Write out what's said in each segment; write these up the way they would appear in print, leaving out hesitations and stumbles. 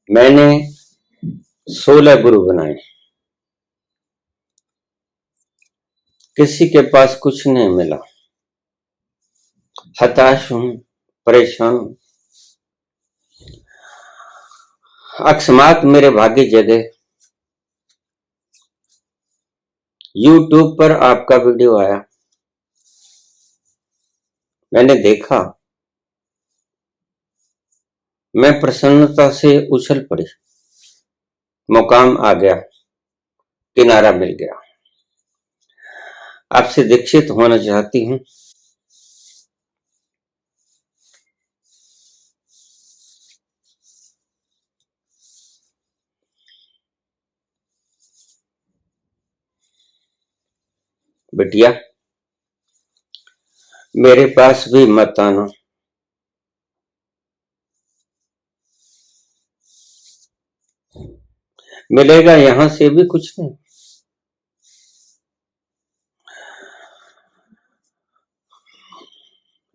मैंने 16 गुरु बनाए, किसी के पास कुछ नहीं मिला। हताश हूं, परेशान हूं। अकस्मात मेरे भाग्य जगे, YouTube पर आपका वीडियो आया। मैंने देखा, मैं प्रसन्नता से उछल पड़ी। मुकाम आ गया, किनारा मिल गया। आपसे दीक्षित होना चाहती हूं। बिटिया, मेरे पास भी मत आना। मिलेगा यहां से भी कुछ नहीं।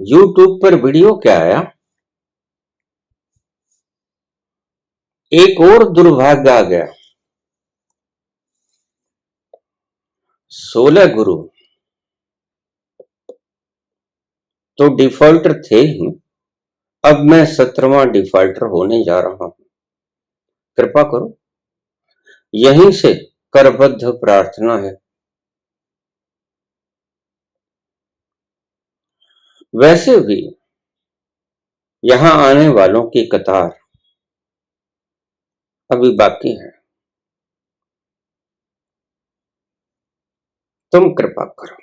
YouTube पर वीडियो क्या आया? एक और दुर्भाग्य आ गया। 16 गुरु तो डिफॉल्टर थे ही, अब मैं 17वां डिफॉल्टर होने जा रहा हूं। कृपा करो, यहीं से करबद्ध प्रार्थना है। वैसे भी यहां आने वालों की कतार अभी बाकी है। तुम कृपा करो।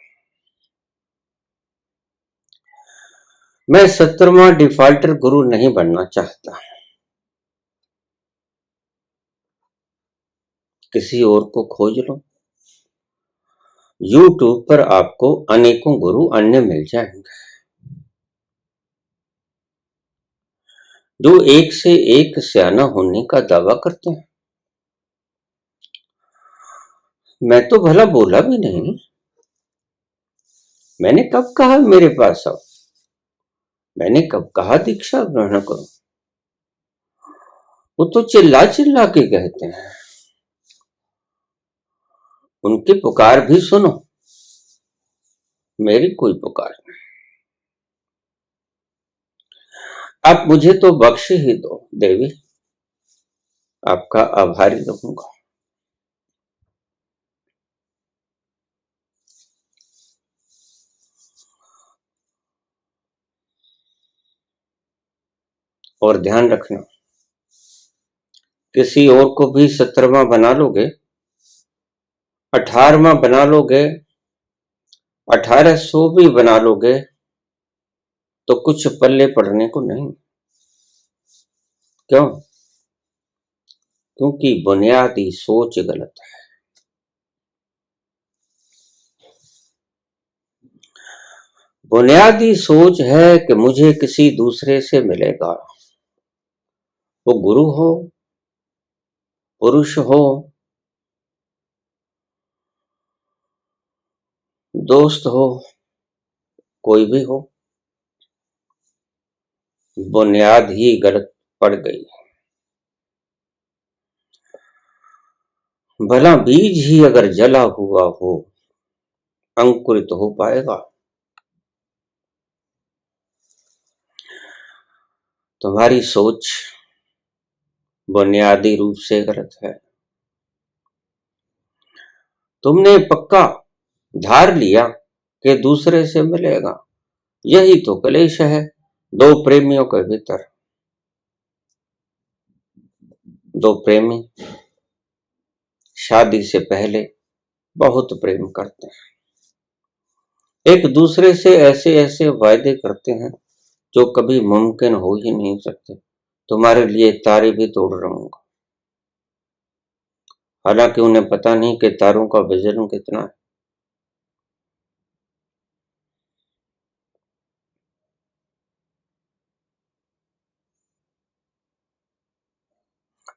मैं 17वां डिफॉल्टर गुरु नहीं बनना चाहता। किसी और को खोज लो। YouTube पर आपको अनेकों गुरु अन्य मिल जाएंगे, जो एक से एक सियाना होने का दावा करते हैं। मैं तो भला बोला भी नहीं। मैंने कब कहा मेरे पास आओ? मैंने कब कहा दीक्षा ग्रहण करो? वो तो चिल्ला चिल्ला के कहते हैं। उनकी पुकार भी सुनो, मेरी कोई पुकार नहीं। आप मुझे तो बख्श ही दो देवी, आपका आभारी रहूंगा। और ध्यान रखना, किसी और को भी 17वां बना लोगे, 18वां बना लोगे, 1800 भी बना लोगे, तो कुछ पल्ले पड़ने को नहीं। क्यों? क्योंकि बुनियादी सोच गलत है। बुनियादी सोच है कि मुझे किसी दूसरे से मिलेगा, वो गुरु हो, पुरुष हो, दोस्त हो, कोई भी हो। बुनियाद ही गलत पड़ गई। भला बीज ही अगर जला हुआ हो, अंकुरित हो पाएगा? तुम्हारी सोच बुनियादी रूप से गलत है। तुमने पक्का धार लिया कि दूसरे से मिलेगा। यही तो क्लेश है दो प्रेमियों के भीतर। दो प्रेमी शादी से पहले बहुत प्रेम करते हैं, एक दूसरे से ऐसे ऐसे वायदे करते हैं जो कभी मुमकिन हो ही नहीं सकते। तुम्हारे लिए तारे भी तोड़ रहूंगा, हालांकि उन्हें पता नहीं कि तारों का वजन कितना है।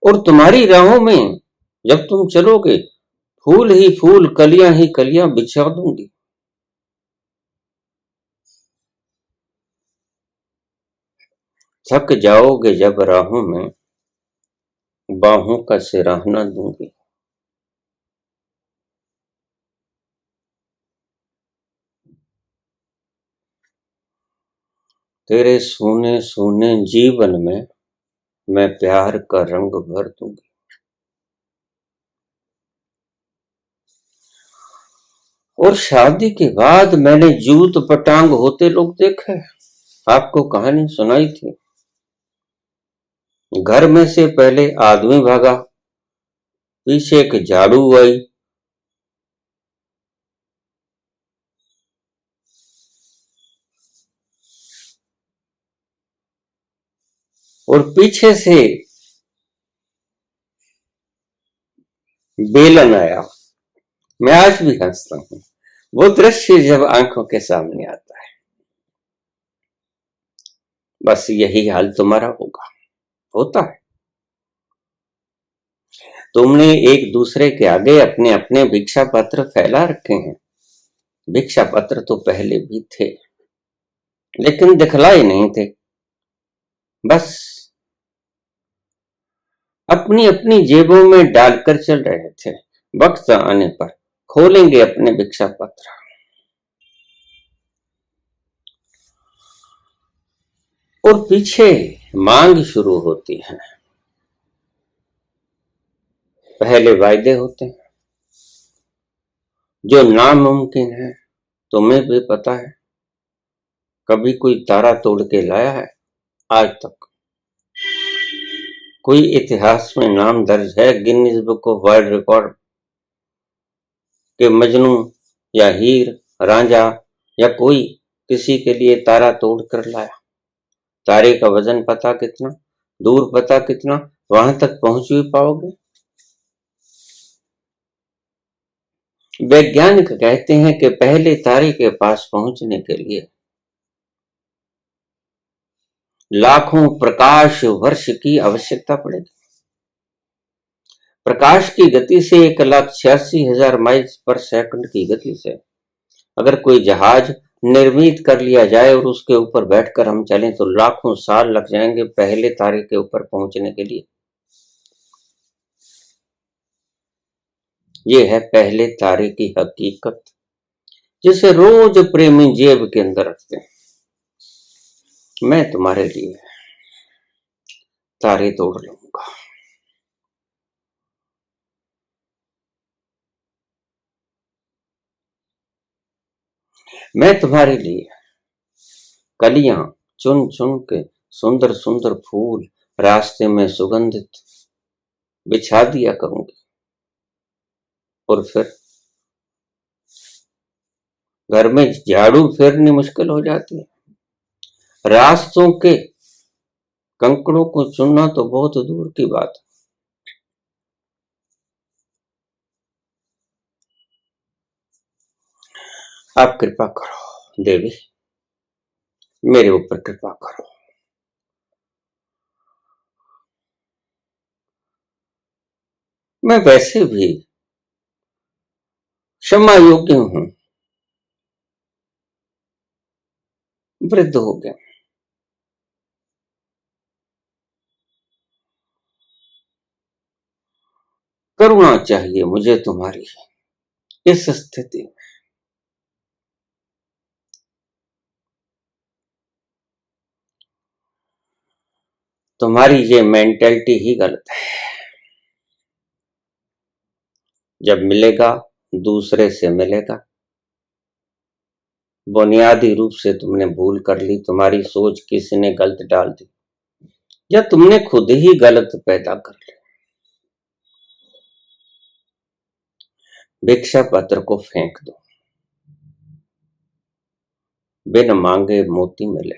और तुम्हारी राहों में जब तुम चलोगे, फूल ही फूल, कलियां ही कलियां बिछा दूंगी। थक जाओगे जब राहों में, बाहों का सिराहना दूंगी। तेरे सूने सूने जीवन में मैं प्यार का रंग भर दूंगी। और शादी के बाद मैंने जूत पटांग होते लोग देखे। आपको कहानी सुनाई थी। घर में से पहले आदमी भागा, पीछे एक झाड़ू आई, और पीछे से बेलन आया। मैं आज भी हंसता हूं वो दृश्य जब आंखों के सामने आता है। बस यही हाल तुम्हारा होगा, होता है। तुमने एक दूसरे के आगे अपने अपने भिक्षा पत्र फैला रखे हैं। भिक्षा पत्र तो पहले भी थे, लेकिन दिखलाए नहीं थे। बस अपनी अपनी जेबों में डालकर चल रहे थे। वक्त आने पर खोलेंगे अपने भिक्षा पत्र। और पीछे मांग शुरू होती है। पहले वायदे होते हैं जो नामुमकिन है। तुम्हें भी पता है, कभी कोई तारा तोड़ के लाया है? आज तक कोई इतिहास में नाम दर्ज है Guinness book of world record के मजनू या हीर रांझा या कोई किसी के लिए तारा तोड़ कर लाया? तारे का वजन पता कितना, दूर पता कितना, वहां तक पहुंच भी पाओगे? वैज्ञानिक कहते हैं कि पहले तारे के पास पहुंचने के लिए लाखों प्रकाश वर्ष की आवश्यकता पड़ेगी। प्रकाश की गति से 1,86,000 माइल पर सेकंड की गति से अगर कोई जहाज निर्मित कर लिया जाए और उसके ऊपर बैठकर हम चलें तो लाखों साल लग जाएंगे पहले तारे के ऊपर पहुंचने के लिए। ये है पहले तारे की हकीकत, जिसे रोज प्रेमी जेब के अंदर रखते हैं। मैं तुम्हारे लिए तारे तोड़ लूंगा। मैं तुम्हारे लिए कलियां चुन चुन के सुंदर सुंदर फूल रास्ते में सुगंधित बिछा दिया करूंगी। और फिर घर में झाड़ू फेरनी मुश्किल हो जाती है। रास्तों के कंकड़ों को चुनना तो बहुत दूर की बात है। आप कृपा करो देवी, मेरे ऊपर कृपा करो। मैं वैसे भी क्षमा योग्य हूं, वृद्ध हो गया। करुणा चाहिए मुझे तुम्हारी इस स्थिति में। तुम्हारी ये मेंटेलिटी ही गलत है। जब मिलेगा दूसरे से मिलेगा। बुनियादी रूप से तुमने भूल कर ली, तुम्हारी सोच किसी ने गलत डाल दी, या तुमने खुद ही गलत पैदा कर लिया। भिक्षा पत्र को फेंक दो। बिन मांगे मोती मिले,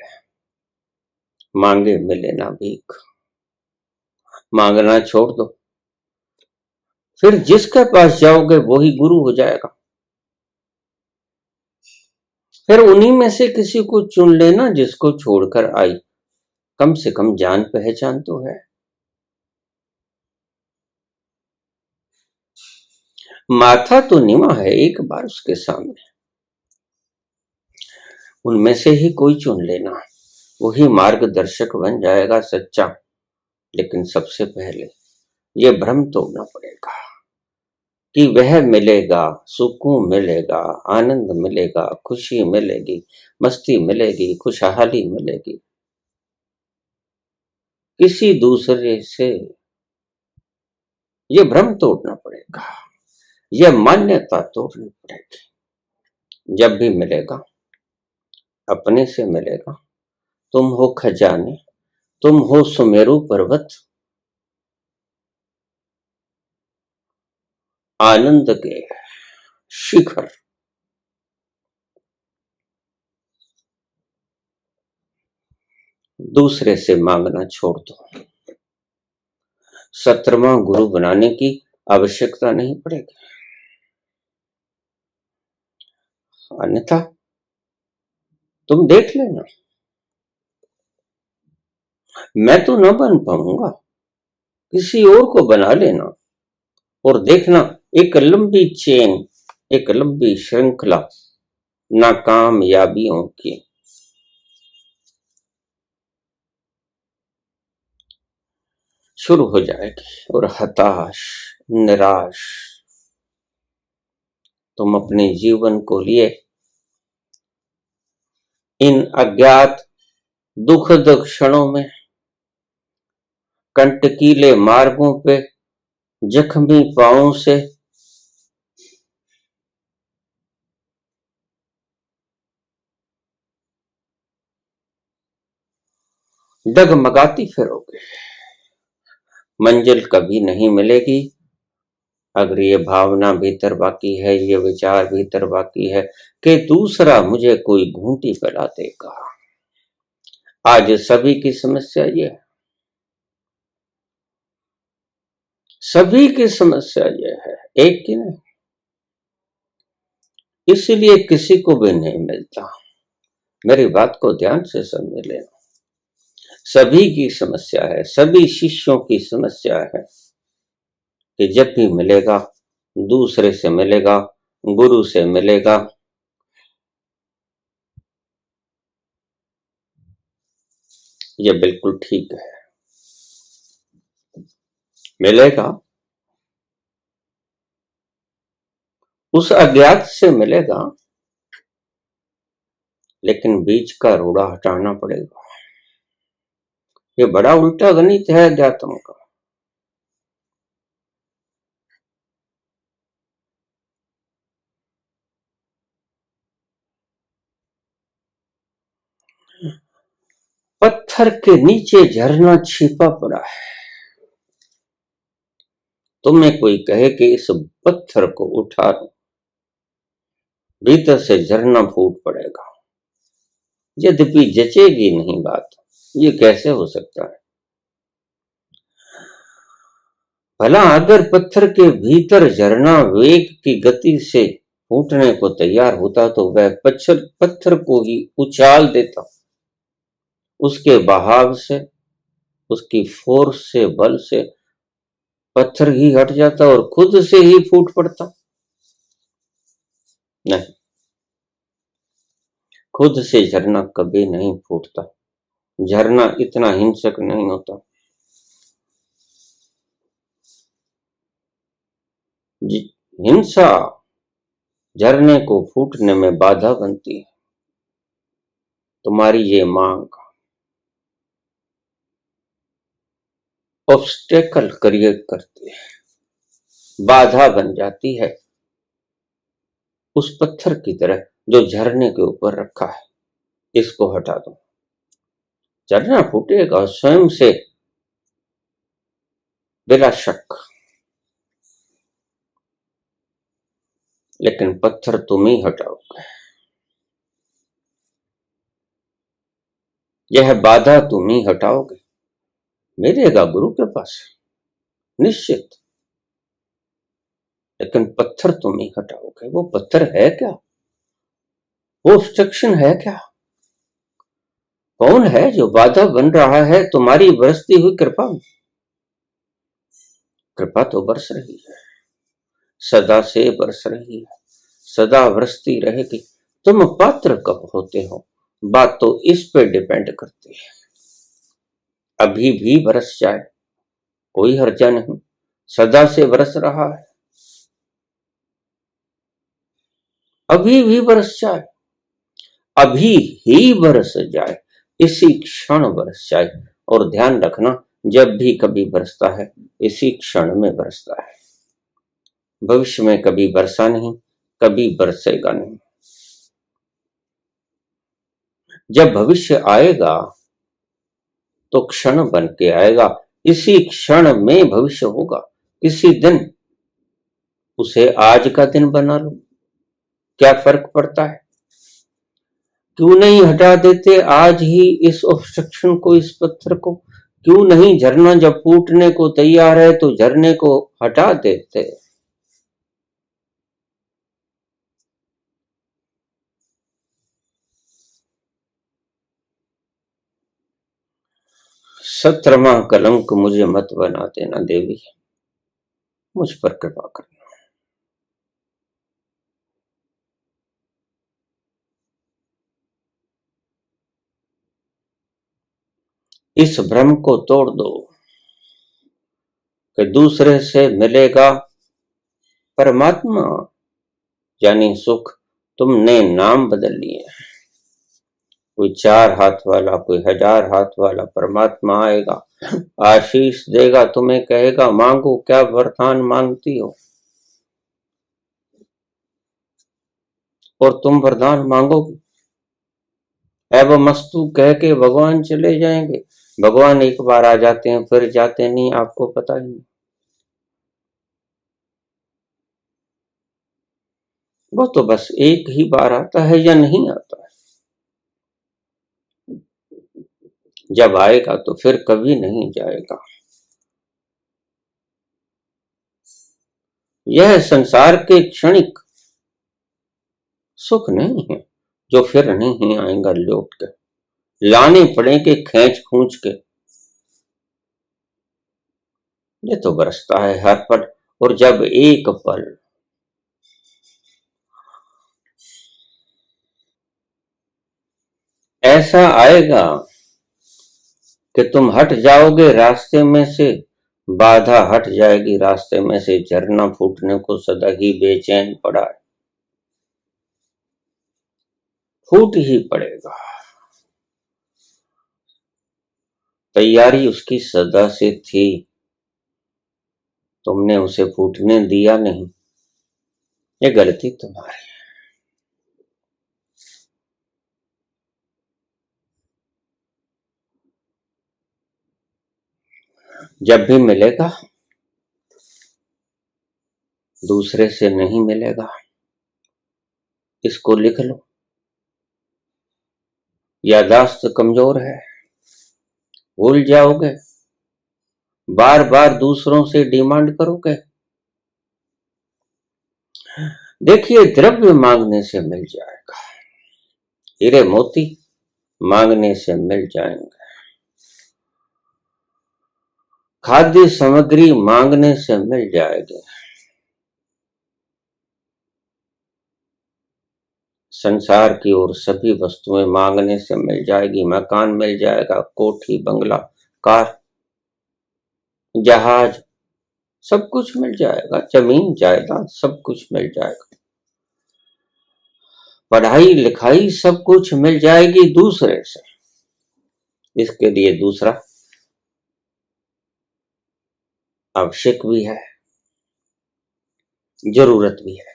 मांगे मिले ना भीख। मांगना छोड़ दो, फिर जिसके पास जाओगे वही गुरु हो जाएगा। फिर उन्हीं में से किसी को चुन लेना जिसको छोड़कर आई। कम से कम जान पहचान तो है। माथा तो निवा है एक बार उसके सामने। उनमें से ही कोई चुन लेना। वही मार्गदर्शक बन जाएगा सच्चा। लेकिन सबसे पहले ये भ्रम तोड़ना पड़ेगा कि वह मिलेगा, सुकून मिलेगा, आनंद मिलेगा, खुशी मिलेगी, मस्ती मिलेगी, खुशहाली मिलेगी किसी दूसरे से। ये भ्रम तोड़ना पड़ेगा, यह मान्यता तोड़नी पड़ेगी। जब भी मिलेगा अपने से मिलेगा। तुम हो खजाने, तुम हो सुमेरु पर्वत, आनंद के शिखर। दूसरे से मांगना छोड़ दो। 17वां गुरु बनाने की आवश्यकता नहीं पड़ेगी। अन्यथा तुम देख लेना, मैं तो न बन पाऊंगा, किसी और को बना लेना और देखना एक लंबी चेन, एक लंबी श्रृंखला नाकामयाबियों की शुरू हो जाएगी। और हताश, निराश तुम अपने जीवन को लिए इन अज्ञात दुखद क्षणों में, कंटकीले मार्गों पे, जख्मी पांवों से डगमगाती फिरोगे। मंजिल कभी नहीं मिलेगी अगर ये भावना भीतर बाकी है, ये विचार भीतर बाकी है कि दूसरा मुझे कोई घूंटी फैला देगा। आज सभी की समस्या ये है, सभी की समस्या ये है, एक की नहीं। इसलिए किसी को भी नहीं मिलता। मेरी बात को ध्यान से समझ लेना, सभी की समस्या है, सभी शिष्यों की समस्या है कि जब भी मिलेगा दूसरे से मिलेगा, गुरु से मिलेगा, ये बिल्कुल ठीक है। मिलेगा उस अज्ञात से मिलेगा, लेकिन बीच का रोड़ा हटाना पड़ेगा। ये बड़ा उल्टा गणित है अध्यात्म का। पत्थर के नीचे झरना छिपा पड़ा है। तुम्हें कोई कहे कि इस पत्थर को उठा लो, भीतर से झरना फूट पड़ेगा। यद्यपि जचेगी नहीं बात, ये कैसे हो सकता है? भला अगर पत्थर के भीतर झरना वेग की गति से फूटने को तैयार होता तो वह पत्थर को ही उछाल देता, उसके बहाव से, उसकी फोर्स से, बल से पत्थर ही हट जाता और खुद से ही फूट पड़ता। नहीं, खुद से झरना कभी नहीं फूटता। झरना इतना हिंसक नहीं होता। हिंसा झरने को फूटने में बाधा बनती है। तुम्हारी ये मांग ऑब्स्टेकल क्रिएट करती है, बाधा बन जाती है उस पत्थर की तरह जो झरने के ऊपर रखा है। इसको हटा दो, झरना फूटेगा स्वयं से, बिना शक। लेकिन पत्थर तुम ही हटाओगे, यह बाधा तुम ही हटाओगे। मिलेगा गुरु के पास निश्चित, लेकिन पत्थर तुम ही हटाओगे। वो पत्थर है क्या? वो ऑब्स्ट्रक्शन है क्या? कौन है जो बाधा बन रहा है? तुम्हारी बरसती हुई कृपा। कृपा तो बरस रही है, सदा से बरस रही है, सदा बरसती रहेगी। तुम पात्र कब होते हो? बात तो इस पे डिपेंड करती है। अभी भी बरस जाए, कोई हर्जा नहीं, सदा से बरस रहा है। अभी भी बरस जाए, अभी ही बरस जाए, इसी क्षण बरस जाए। और ध्यान रखना, जब भी कभी बरसता है, इसी क्षण में बरसता है। भविष्य में कभी बरसा नहीं, कभी बरसेगा नहीं। जब भविष्य आएगा तो क्षण बन के आएगा, इसी क्षण में भविष्य होगा। किसी दिन उसे आज का दिन बना लो, क्या फर्क पड़ता है? क्यों नहीं हटा देते आज ही इस ऑब्स्ट्रक्शन को, इस पत्थर को? क्यों नहीं झरना जब फूटने को तैयार है तो झरने को हटा देते? सत्रहवां कलंक मुझे मत बना देना देवी, मुझ पर कृपा करना। इस भ्रम को तोड़ दो कि दूसरे से मिलेगा परमात्मा यानी सुख। तुमने नाम बदल लिए, कोई 4 हाथ वाला, कोई 1000 हाथ वाला परमात्मा आएगा, आशीष देगा, तुम्हें कहेगा मांगो, क्या वरदान मांगती हो? और तुम वरदान मांगोगे, एवं मस्तु कह के भगवान चले जाएंगे। भगवान एक बार आ जाते हैं, फिर जाते नहीं, आपको पता ही नहीं। वो तो बस एक ही बार आता है या नहीं आता है। जब आएगा तो फिर कभी नहीं जाएगा। यह संसार के क्षणिक सुख नहीं है जो फिर नहीं आएगा लौट के, लाने पड़ेंगे खींच खूंच के। ये तो बरसता है हर पल, और जब एक पल ऐसा आएगा कि तुम हट जाओगे रास्ते में से, बाधा हट जाएगी रास्ते में से, झरना फूटने को सदा ही बेचैन पड़ा है, फूट ही पड़ेगा। तैयारी उसकी सदा से थी, तुमने उसे फूटने दिया नहीं, ये गलती तुम्हारी। जब भी मिलेगा दूसरे से नहीं मिलेगा, इसको लिख लो। यादाश्त कमजोर है, भूल जाओगे, बार बार दूसरों से डिमांड करोगे। देखिए, द्रव्य मांगने से मिल जाएगा, हीरे मोती मांगने से मिल जाएंगे, खाद्य सामग्री मांगने से मिल जाएगी, संसार की और सभी वस्तुएं मांगने से मिल जाएगी। मकान मिल जाएगा, कोठी, बंगला, कार, जहाज, सब कुछ मिल जाएगा, जमीन जायदाद सब कुछ मिल जाएगा, पढ़ाई लिखाई सब कुछ मिल जाएगी दूसरे से। इसके लिए दूसरा आवश्यक भी है, जरूरत भी है।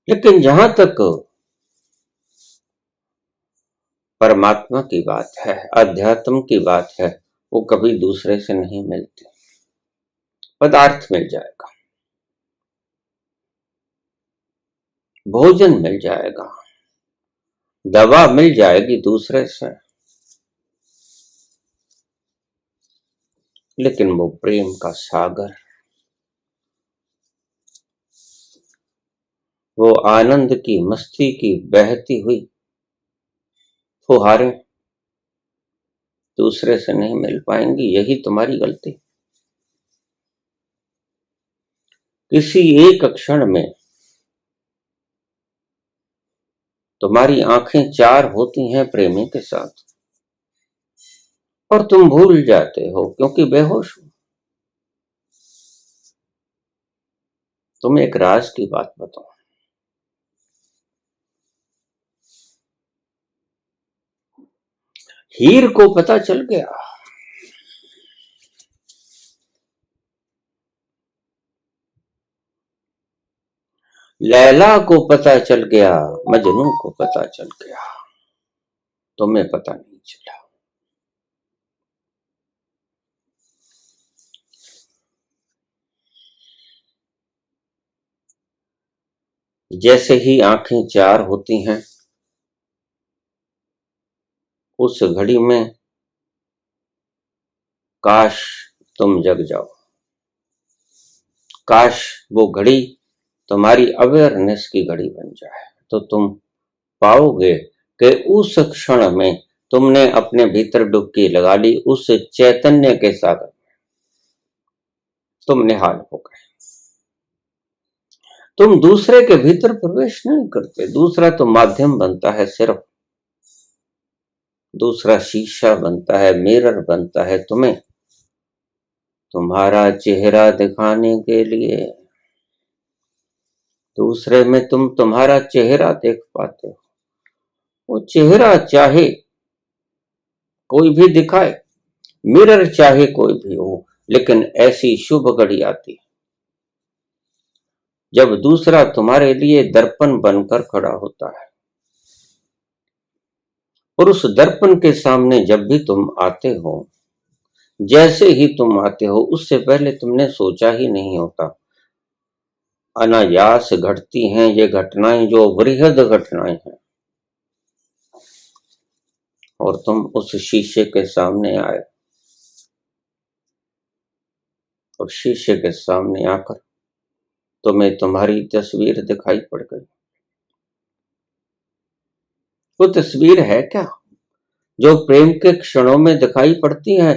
लेकिन जहां तक परमात्मा की बात है, अध्यात्म की बात है, वो कभी दूसरे से नहीं मिलते। पदार्थ मिल जाएगा, भोजन मिल जाएगा, दवा मिल जाएगी दूसरे से, लेकिन वो प्रेम का सागर, वो आनंद की, मस्ती की बहती हुई फुहारें दूसरे से नहीं मिल पाएंगी। यही तुम्हारी गलती। किसी एक क्षण में तुम्हारी आंखें चार होती हैं प्रेमी के साथ, और तुम भूल जाते हो क्योंकि बेहोश हो। तुम्हें एक राज की बात बताऊं, हीर को पता चल गया, लैला को पता चल गया, मजनू को पता चल गया, तुम्हें पता नहीं चला। जैसे ही आंखें चार होती हैं, उस घड़ी में काश तुम जग जाओ, काश वो घड़ी तुम्हारी अवेयरनेस की घड़ी बन जाए, तो तुम पाओगे कि उस क्षण में तुमने अपने भीतर डुबकी लगा ली, उस चैतन्य के सागर तुम निहाल हो गए। तुम दूसरे के भीतर प्रवेश नहीं करते, दूसरा तो माध्यम बनता है, सिर्फ दूसरा शीशा बनता है, मिरर बनता है तुम्हें तुम्हारा चेहरा दिखाने के लिए। दूसरे में तुम तुम्हारा चेहरा देख पाते हो, वो चेहरा चाहे कोई भी दिखाए, मिरर चाहे कोई भी हो, लेकिन ऐसी शुभ घड़ी आती है जब दूसरा तुम्हारे लिए दर्पण बनकर खड़ा होता है, और उस दर्पण के सामने जब भी तुम आते हो, जैसे ही तुम आते हो, उससे पहले तुमने सोचा ही नहीं होता, अनायास घटती हैं ये घटनाएं जो वृहद घटनाएं हैं, और तुम उस शीशे के सामने आए, और शीशे के सामने आकर तुम्हें तुम्हारी तस्वीर दिखाई पड़ गई। वो तस्वीर है क्या जो प्रेम के क्षणों में दिखाई पड़ती है?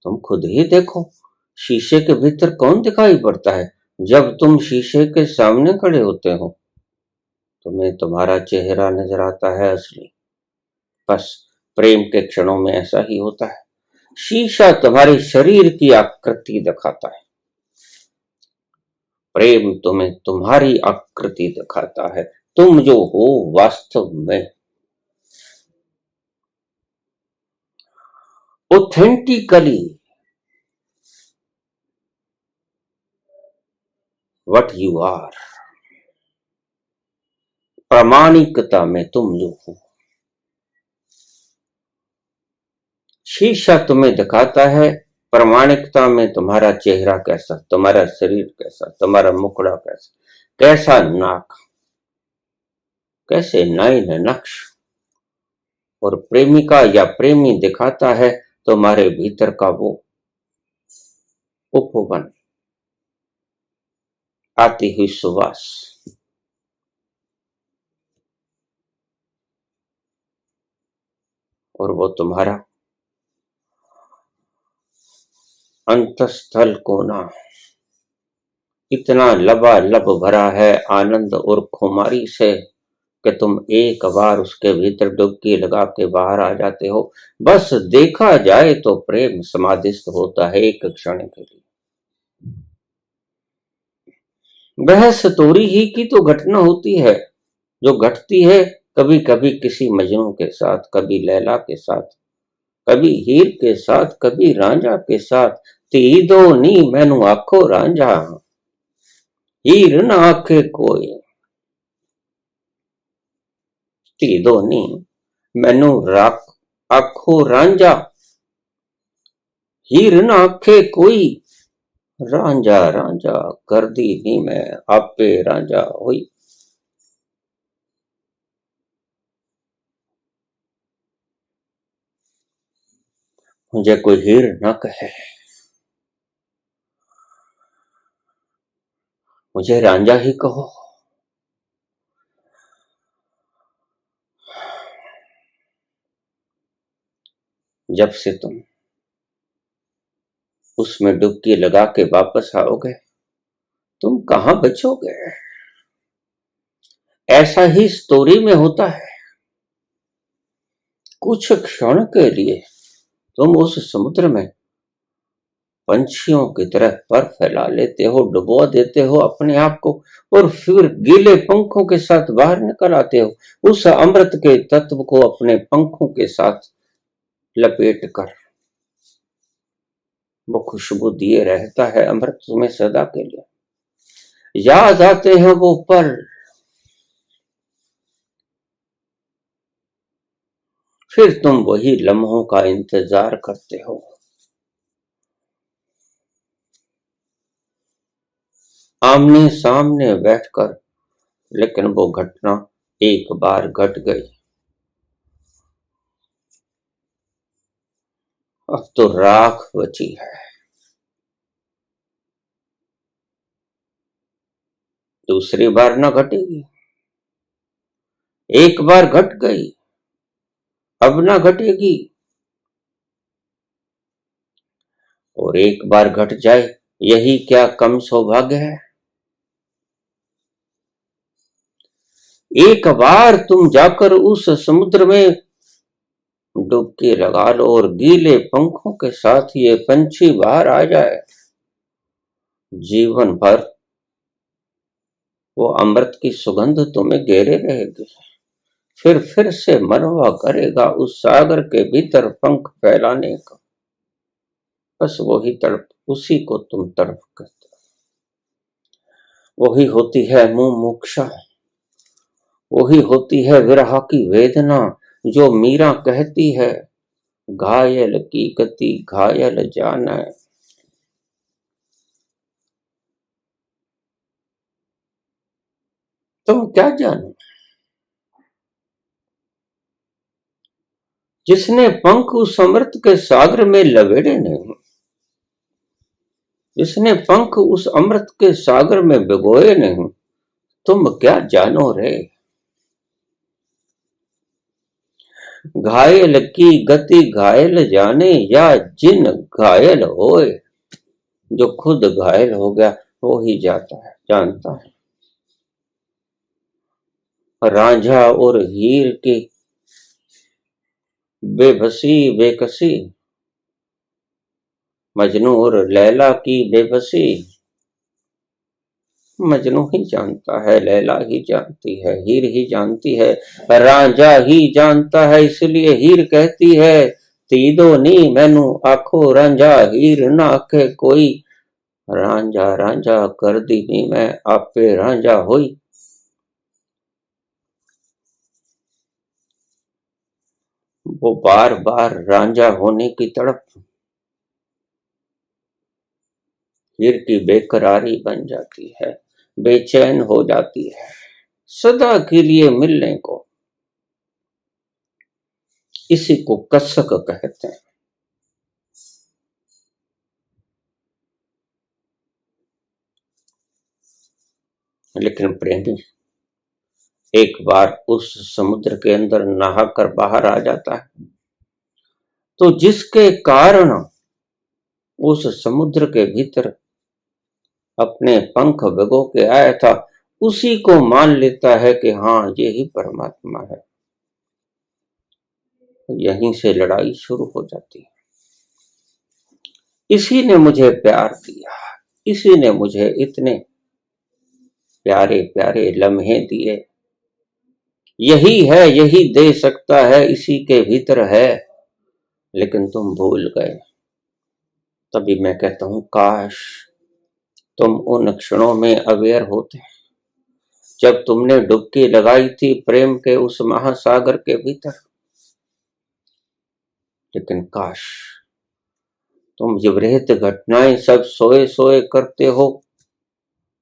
तुम खुद ही देखो, शीशे के भीतर कौन दिखाई पड़ता है? जब तुम शीशे के सामने खड़े होते हो, तुम्हें तुम्हारा चेहरा नजर आता है असली। बस प्रेम के क्षणों में ऐसा ही होता है, शीशा तुम्हारे शरीर की आकृति दिखाता है, प्रेम तुम्हें तुम्हारी आकृति दिखाता है, तुम जो हो वास्तव में ऑथेंटिकली व्हाट यू आर, प्रामाणिकता में तुम जो हो। शीशा तुम्हें दिखाता है प्रामाणिकता में तुम्हारा चेहरा कैसा, तुम्हारा शरीर कैसा, तुम्हारा मुखड़ा कैसा, कैसा नाक, कैसे नयन नक्श, और प्रेमिका या प्रेमी दिखाता है तुम्हारे भीतर का वो उपवन, आती हुई सुवास, और वो तुम्हारा अंतस्थल कोना इतना लबालब भरा है आनंद और खुमारी से कि तुम एक बार उसके भीतर डुबकी लगा के बाहर आ जाते हो। बस देखा जाए तो प्रेम समाधिस्थ होता है एक क्षण के लिए। वह सतोरी ही की तो घटना होती है जो घटती है कभी कभी किसी मजनू के साथ, कभी लैला के साथ, कभी हीर के साथ, कभी रांझा के साथ। ती दो नी मैनू आखो रांझा, हीर ना आखे कोई। ती दो नी मैनू आखो रांझा, हीर ना आखे कोई। रांझा रांझा कर दी नी मैं आपे रांझा हुई। मुझे कोई हीर ना कहे, मुझे रांझा ही कहो। जब से तुम उसमें डुबकी लगा के वापस आओगे, तुम कहां बचोगे? ऐसा ही स्टोरी में होता है। कुछ क्षण के लिए तुम उस समुद्र में पंछियों की तरह पर फैला लेते हो, डुबो देते हो अपने आप को, और फिर गीले पंखों के साथ बाहर निकल आते हो उस अमृत के तत्व को अपने पंखों के साथ लपेट कर। वो खुशबू दिए रहता है अमृत तुम्हें सदा के लिए। याद आते हैं वो पल, फिर तुम वही लम्हों का इंतजार करते हो। आमने सामने बैठकर, लेकिन वो घटना एक बार घट गई, अब तो राख बची है। दूसरी बार ना घटेगी। एक बार घट गई, अब ना घटेगी, और एक बार घट जाए यही क्या कम सौभाग्य है। एक बार तुम जाकर उस समुद्र में डुबकी लगा लो और गीले पंखों के साथ ये पंछी बाहर आ जाए, जीवन भर वो अमृत की सुगंध तुम्हें घेरे रहेगी। फिर से मनवा करेगा उस सागर के भीतर पंख फैलाने का। बस वही तड़प, उसी को तुम तड़प कहते हो। वही होती है मुमुक्षा, वही होती है विरह की वेदना, जो मीरा कहती है घायल की गति घायल जाना। तुम क्या जानो, जिसने पंख उस अमृत के सागर में लवेड़े नहीं, जिसने पंख उस अमृत के सागर में भिगोए नहीं, तुम क्या जानो रे। घायल की गति घायल जाने, या जिन घायल होए। जो खुद घायल हो गया वो ही जाता है, जानता है। रांझा और हीर की बेबसी बेकसी, मजनू और लैला की बेबसी, मजनू ही जानता है, लैला ही जानती है, हीर ही जानती है, रांझा ही जानता है। इसलिए हीर कहती है तीदो नी मैनू आखो रांझा, हीर ना आखे कोई रांझा रांझा कर दी नी मैं आपे रांझा होई। वो बार बार रांझा होने की तड़प हीर की बेकरारी बन जाती है, बेचैन हो जाती है सदा के लिए मिलने को। इसी को कसक कहते हैं। लेकिन प्रेमी एक बार उस समुद्र के अंदर नहाकर बाहर आ जाता है, तो जिसके कारण उस समुद्र के भीतर अपने पंख भिगो के आया था, उसी को मान लेता है कि हाँ ये ही परमात्मा है। यहीं से लड़ाई शुरू हो जाती है। इसी ने मुझे प्यार दिया, इसी ने मुझे इतने प्यारे प्यारे लम्हे दिए, यही है, यही दे सकता है, इसी के भीतर है। लेकिन तुम भूल गए। तभी मैं कहता हूं काश तुम उन क्षणों में अवेयर होते, जब तुमने डुबकी लगाई थी प्रेम के उस महासागर के भीतर। लेकिन काश तुम विपरीत घटनाएं सब सोए सोए करते हो।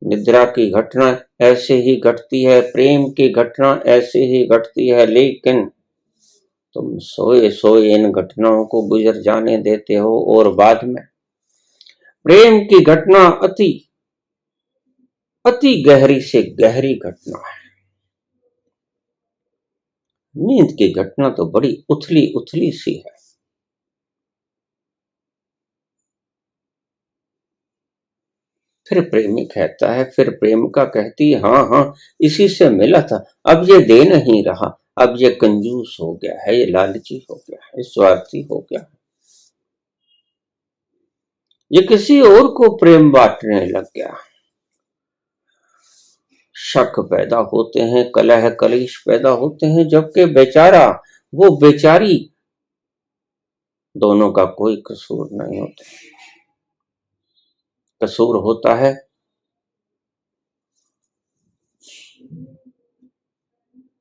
निद्रा की घटना ऐसे ही घटती है, प्रेम की घटना ऐसे ही घटती है, लेकिन तुम सोए सोए इन घटनाओं को गुजर जाने देते हो। और बाद में प्रेम की घटना अति अति गहरी से गहरी घटना है। नींद की घटना तो बड़ी उथली उथली सी है। फिर प्रेमी कहता है, फिर प्रेमिका कहती है, हाँ हाँ इसी से मिला था, अब ये दे नहीं रहा, अब ये कंजूस हो गया है, ये लालची हो गया है, स्वार्थी हो गया है, ये किसी और को प्रेम बांटने लग गया। शक पैदा होते हैं, कलह कलेश पैदा होते हैं, जबकि बेचारा वो बेचारी, दोनों का कोई कसूर नहीं होता। कसूर होता है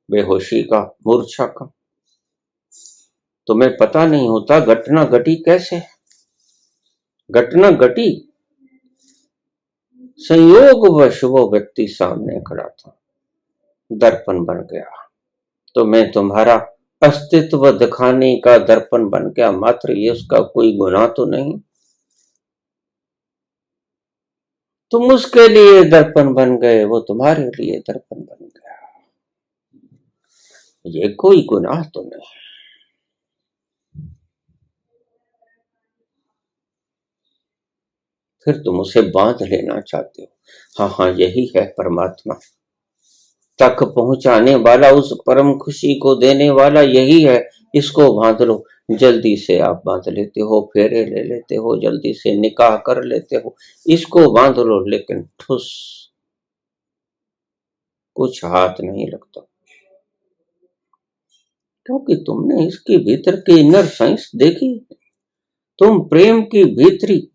बेहोशी का, मूर्छा का। तुम्हें पता नहीं होता घटना घटी कैसे। घटना घटी संयोगवश, वो व्यक्ति सामने खड़ा था, दर्पण बन गया, तो मैं तुम्हारा अस्तित्व दिखाने का दर्पण बन गया, मात्र ये उसका कोई गुनाह तो नहीं। तुम उसके लिए दर्पण बन गए, वो तुम्हारे लिए दर्पण बन गया, ये कोई गुनाह तो नहीं। फिर तुम उसे बांध लेना चाहते हो। हाँ हाँ यही है परमात्मा तक पहुंचाने वाला, उस परम खुशी को देने वाला यही है, इसको बांध लो। जल्दी से आप बांध लेते हो, फेरे ले लेते हो, जल्दी से निकाह कर लेते हो, इसको बांध लो, लेकिन ठुस कुछ हाथ नहीं लगता, क्योंकि तुमने इसके भीतर की इनर साइंस देखी। तुम प्रेम की भीतरी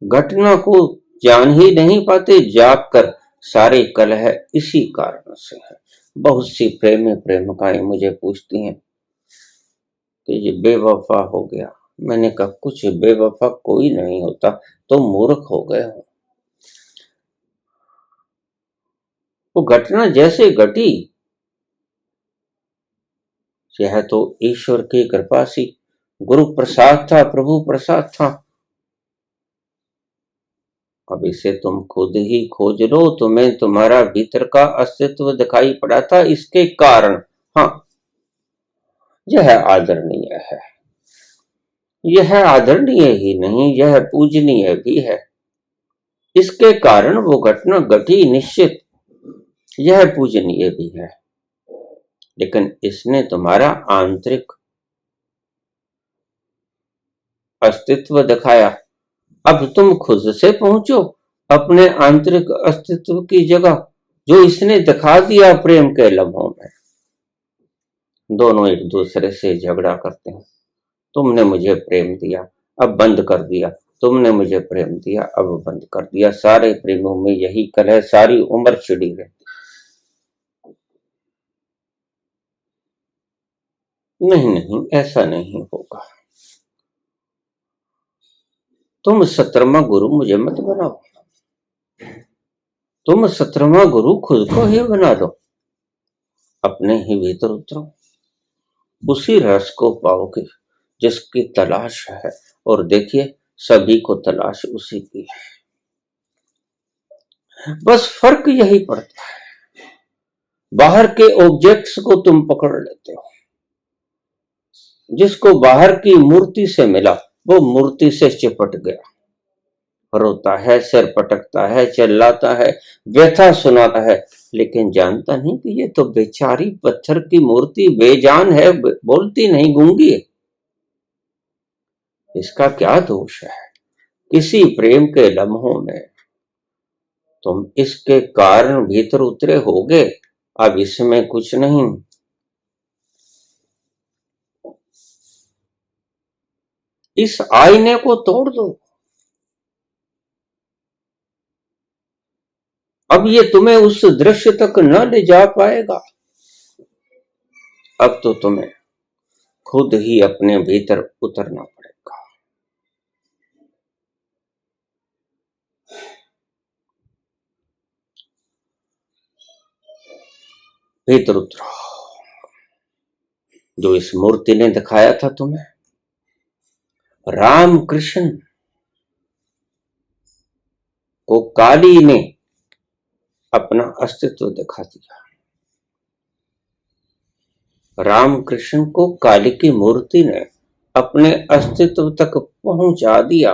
घटना को जान ही नहीं पाते, जाग कर सारे कलह इसी कारण से है। बहुत सी प्रेमी प्रेमिकाएं मुझे पूछती हैं कि ये बेवफा हो गया। मैंने कहा कुछ बेवफा कोई नहीं होता, तो मूर्ख हो गए हो। वो घटना जैसे घटी, यह तो ईश्वर की कृपा सी, गुरु प्रसाद था, प्रभु प्रसाद था। अब इसे तुम खुद ही खोज लो। तुम्हें तुम्हारा भीतर का अस्तित्व दिखाई पड़ा था, इसके कारण। हाँ, यह आदरणीय है, यह आदरणीय ही नहीं, यह पूजनीय भी है। इसके कारण वो घटना घटी, निश्चित यह पूजनीय भी है, लेकिन इसने तुम्हारा आंतरिक अस्तित्व दिखाया। अब तुम खुद से पहुंचो अपने आंतरिक अस्तित्व की जगह, जो इसने दिखा दिया प्रेम के लम्हों में। दोनों एक दूसरे से झगड़ा करते हैं। तुमने मुझे प्रेम दिया, अब बंद कर दिया, तुमने मुझे प्रेम दिया, अब बंद कर दिया। सारे प्रेमों में यही कलह सारी उम्र छिड़ी रहती। नहीं नहीं, ऐसा नहीं होगा। तुम 17वां गुरु मुझे मत बनाओ, तुम 17वां गुरु खुद को ही बना लो। अपने ही भीतर उतरो, उसी रस को पाओगे जिसकी तलाश है। और देखिए, सभी को तलाश उसी की है, बस फर्क यही पड़ता है। बाहर के ऑब्जेक्ट्स को तुम पकड़ लेते हो, जिसको बाहर की मूर्ति से मिला वो मूर्ति से चिपट गया, रोता है, सिर पटकता है, चिल्लाता है, व्यथा सुनाता है, लेकिन जानता नहीं कि ये तो बेचारी पत्थर की मूर्ति बेजान है, बोलती नहीं, गूंगी है। इसका क्या दोष है? किसी प्रेम के लम्हों में तुम इसके कारण भीतर उतरे होगे, अब इसमें कुछ नहीं। इस आईने को तोड़ दो। अब ये तुम्हें उस दृश्य तक न ले जा पाएगा। अब तो तुम्हें खुद ही अपने भीतर उतरना पड़ेगा। भीतर उतरो। जो इस मूर्ति ने दिखाया था तुम्हें, राम कृष्ण को काली ने अपना अस्तित्व दिखा दिया। रामकृष्ण को काली की मूर्ति ने अपने अस्तित्व तक पहुंचा दिया।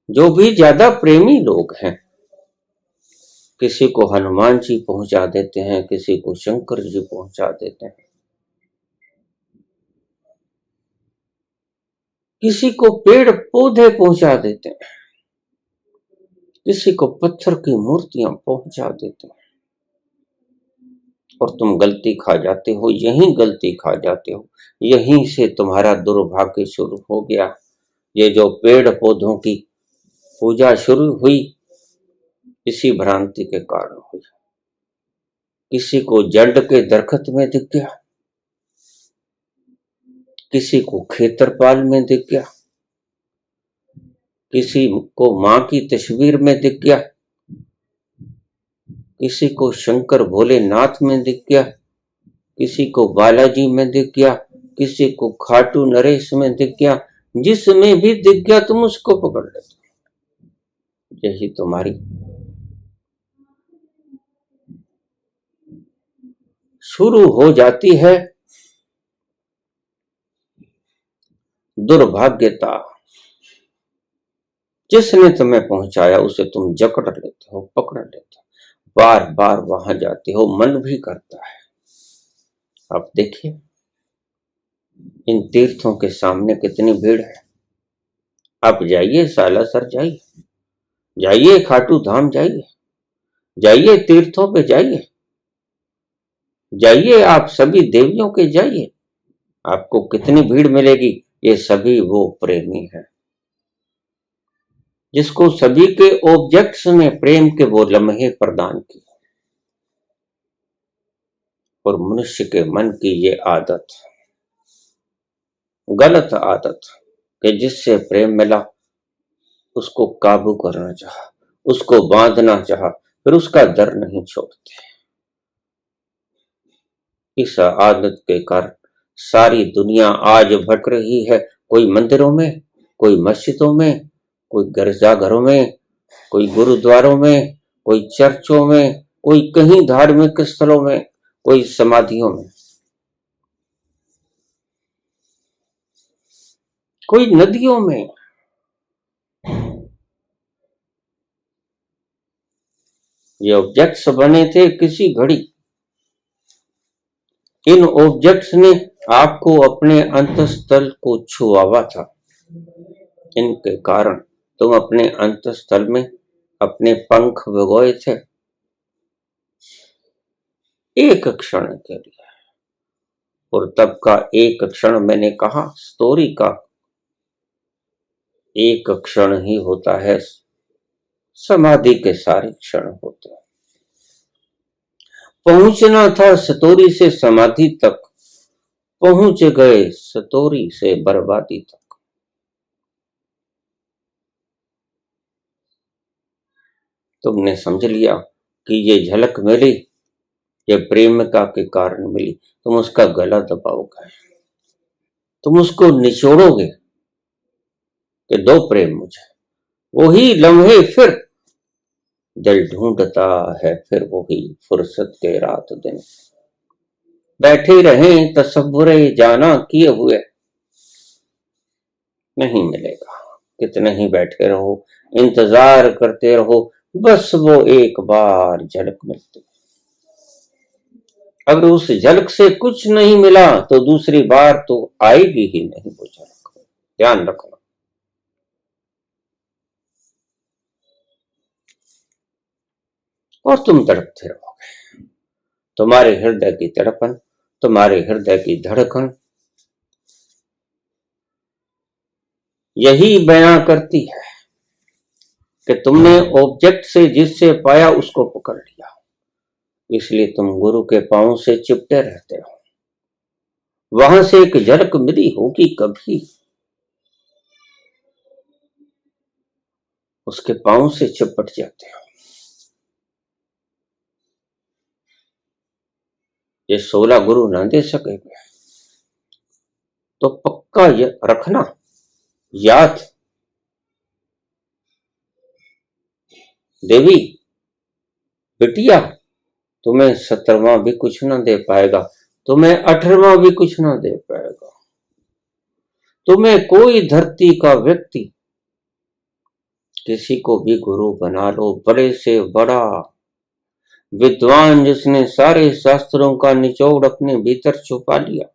जो भी ज्यादा प्रेमी लोग हैं, किसी को हनुमान जी पहुंचा देते हैं, किसी को शंकर जी पहुंचा देते हैं, किसी को पेड़ पौधे पहुंचा देते हैं, किसी को पत्थर की मूर्तियां पहुंचा देते हैं, और तुम गलती खा जाते हो, यही गलती खा जाते हो। यहीं से तुम्हारा दुर्भाग्य शुरू हो गया। ये जो पेड़ पौधों की पूजा शुरू हुई, इसी भ्रांति के कारण हुई। किसी को जड़ के दरख्त में दिख गया, किसी को खेतरपाल में दिख गया, किसी को मां की तस्वीर में दिख गया, किसी को शंकर भोलेनाथ में दिख गया, किसी को बालाजी में दिख गया, किसी को खाटू नरेश में दिख गया। जिसमें भी दिख गया तुम उसको पकड़ लेते। यही तुम्हारी शुरू हो जाती है दुर्भाग्यता। जिसने तुम्हें पहुंचाया उसे तुम जकड़ लेते हो, पकड़ लेते हो, बार बार वहां जाते हो, मन भी करता है। अब देखिए इन तीर्थों के सामने कितनी भीड़ है। आप जाइए सालासर, जाइए, जाइए खाटू धाम, जाइए, जाइए तीर्थों पे जाइए, जाइए आप सभी देवियों के जाइए, आपको कितनी भीड़ मिलेगी। ये सभी वो प्रेमी हैं जिसको सभी के ऑब्जेक्ट्स ने प्रेम के वो लम्हे प्रदान किए। और मनुष्य के मन की ये आदत, गलत आदत, कि जिससे प्रेम मिला उसको काबू करना चाहा, उसको बांधना चाहा, फिर उसका दर नहीं छोड़ते। इस आदत के कारण सारी दुनिया आज भटक रही है। कोई मंदिरों में, कोई मस्जिदों में, कोई गिरजाघरों में, कोई गुरुद्वारों में, कोई चर्चों में, कोई कहीं धार्मिक स्थलों में, कोई समाधियों में, कोई नदियों में। ये ऑब्जेक्ट्स बने थे किसी घड़ी। इन ऑब्जेक्ट्स ने आपको अपने अंतस्थल को छुआवा था। इनके कारण तुम अपने अंतस्थल में अपने पंख भिगोए थे एक क्षण के लिए। और तब का एक क्षण, मैंने कहा स्टोरी का एक क्षण ही होता है, समाधि के सारे क्षण होते हैं। पहुंचना था सतोरी से समाधि तक, पहुंच गए सतोरी से बर्बादी तक। तुमने समझ लिया कि ये झलक मिली, ये प्रेम का के कारण मिली, तुम उसका गला दबाओगे, तुम उसको निचोड़ोगे कि दो प्रेम मुझे। वही लम्हे फिर दिल ढूंढता है, फिर वही फुर्सत के रात दिन। बैठे रहें तसव्वुरे जाना किए हुए, नहीं मिलेगा। कितने ही बैठे रहो, इंतजार करते रहो, बस वो एक बार झलक मिलती। अगर उस झलक से कुछ नहीं मिला तो दूसरी बार तो आएगी ही नहीं वो झलक, ध्यान रखना। और तुम तड़पते रहोगे। तुम्हारे हृदय की तड़पन, तुम्हारे हृदय की धड़कन यही बयां करती है कि तुमने ऑब्जेक्ट से जिससे पाया उसको पकड़ लिया। इसलिए तुम गुरु के पांव से चिपटे रहते हो। वहां से एक झलक मिली होगी कभी, उसके पांव से चिपट जाते हो। ये 16 गुरु ना दे सकेंगे तो पक्का रखना याद, देवी बिटिया तुम्हें 17वां भी कुछ ना दे पाएगा, तुम्हें 18वां भी कुछ ना दे पाएगा। तुम्हें कोई धरती का व्यक्ति किसी को भी गुरु बना लो, बड़े से बड़ा विद्वान जिसने सारे शास्त्रों का निचोड़ अपने भीतर छुपा लिया,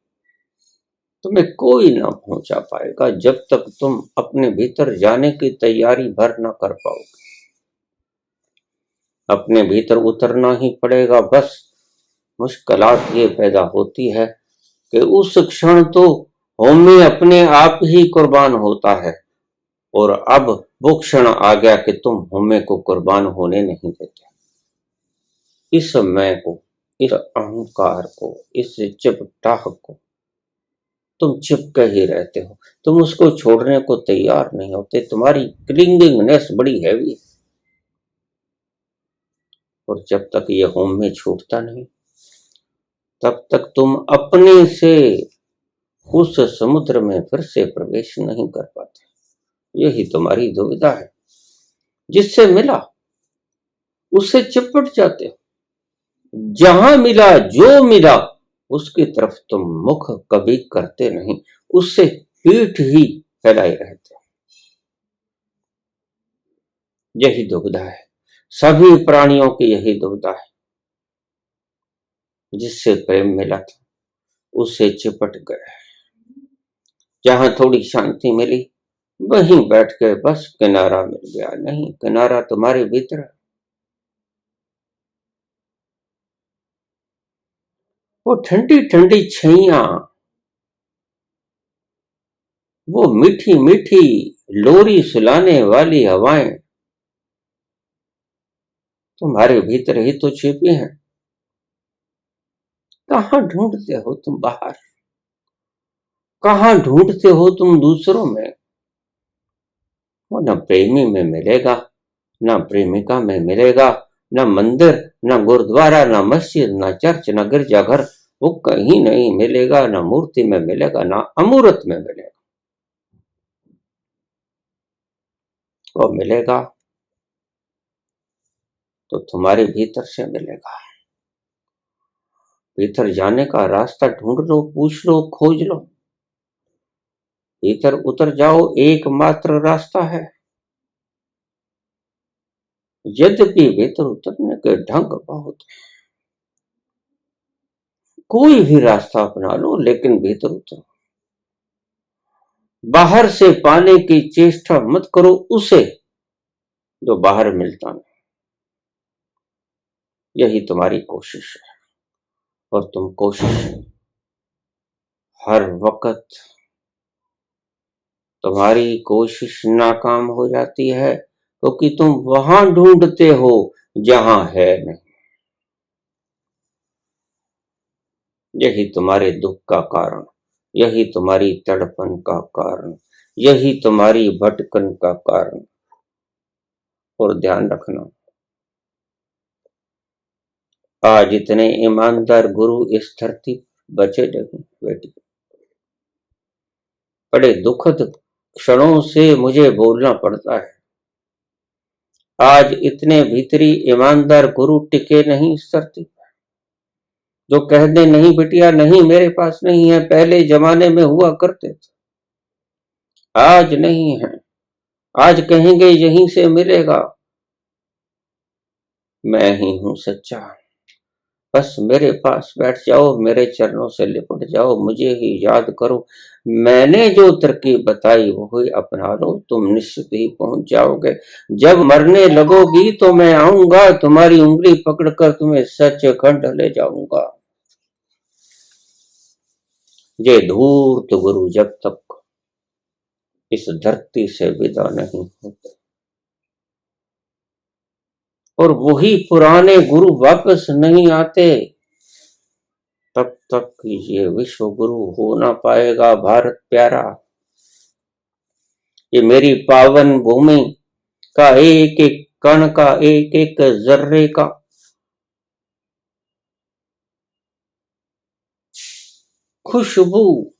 तुम्हें कोई ना पहुंचा पाएगा जब तक तुम अपने भीतर जाने की तैयारी भर ना कर पाओगे। अपने भीतर उतरना ही पड़ेगा। बस मुश्किलात ये पैदा होती है कि उस क्षण तो होमी अपने आप ही कुर्बान होता है, और अब वो क्षण आ गया कि तुम होमे को कुर्बान होने नहीं देते। इस मैं को, इस अहंकार को, इस चिपटाह को तुम चिपके ही रहते हो, तुम उसको छोड़ने को तैयार नहीं होते। तुम्हारी क्लिंगिंगनेस बड़ी हैवी है, और जब तक ये होम में छूटता नहीं तब तक तुम अपने से उस समुद्र में फिर से प्रवेश नहीं कर पाते। यही तुम्हारी दुविधा है। जिससे मिला उससे चिपट जाते हो, जहां मिला जो मिला उसकी तरफ तुम मुख कभी करते नहीं, उससे पीठ ही फैलाए रहते हो। यही दुविधा है, सभी प्राणियों की यही दुविधा है। जिससे प्रेम मिला था उससे चिपट गए। जहां थोड़ी शांति मिली वहीं बैठ के बस किनारा मिल गया। नहीं, किनारा तुम्हारे भीतर है। वो ठंडी ठंडी छैया, वो मीठी मीठी लोरी सुलाने वाली हवाएं तुम्हारे भीतर ही तो छिपी हैं। कहां ढूंढते हो तुम बाहर, कहां ढूंढते हो तुम दूसरों में। वो न प्रेमी में मिलेगा, न प्रेमिका में मिलेगा, न मंदिर, न गुरुद्वारा, न मस्जिद, न चर्च, न गिरजाघर, वो कहीं नहीं मिलेगा। न मूर्ति में मिलेगा, न अमूर्त में मिलेगा। वो मिलेगा तो तुम्हारे भीतर से मिलेगा। भीतर जाने का रास्ता ढूंढ लो, पूछ लो, खोज लो। भीतर उतर जाओ, एकमात्र रास्ता है। यद्यपि भीतर उतरने के ढंग बहुत है, कोई भी रास्ता अपना लो, लेकिन भीतर उतरो। बाहर से पाने की चेष्टा मत करो उसे जो बाहर मिलता नहीं। यही तुम्हारी कोशिश है, और तुम कोशिश हर वक्त, तुम्हारी कोशिश नाकाम हो जाती है क्योंकि तुम वहां ढूंढते हो जहां है नहीं। यही तुम्हारे दुख का कारण, यही तुम्हारी तड़पन का कारण, यही तुम्हारी भटकन का कारण। और ध्यान रखना, आज इतने ईमानदार गुरु इस धरती पर बचे नहीं बेटी। बड़े दुखद क्षणों से मुझे बोलना पड़ता है, आज इतने भीतरी ईमानदार गुरु टिके नहीं इस धरती पर, जो कह दे नहीं बिटिया नहीं, मेरे पास नहीं है, पहले जमाने में हुआ करते थे, आज नहीं है। आज कहेंगे यहीं से मिलेगा। मैं ही हूं सच्चा, बस मेरे पास बैठ जाओ, मेरे चरणों से लिपट जाओ, मुझे ही याद करो। मैंने जो तरकीब बताई वो ही अपना लो, तुम निश्चित ही पहुंच जाओगे। जब मरने लगोगी तो मैं आऊंगा, तुम्हारी उंगली पकड़कर तुम्हें सचखंड ले जाऊंगा। ये धूर्त गुरु जब तक इस धरती से विदा नहीं होते, और वही पुराने गुरु वापस नहीं आते, तब तक ये विश्व गुरु हो ना पाएगा भारत प्यारा। ये मेरी पावन भूमि का एक एक कण का, एक एक जर्रे का खुशबू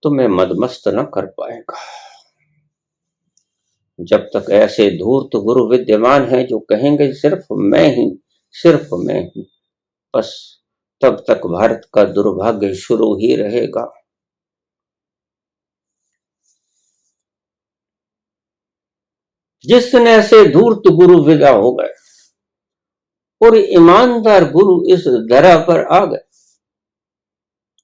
तुम्हें मदमस्त न कर पाएगा। जब तक ऐसे धूर्त गुरु विद्यमान हैं जो कहेंगे सिर्फ मैं ही, सिर्फ मैं ही, बस तब तक भारत का दुर्भाग्य शुरू ही रहेगा। जिस दिन ऐसे धूर्त गुरु विदा हो गए और ईमानदार गुरु इस धरा पर आ गए,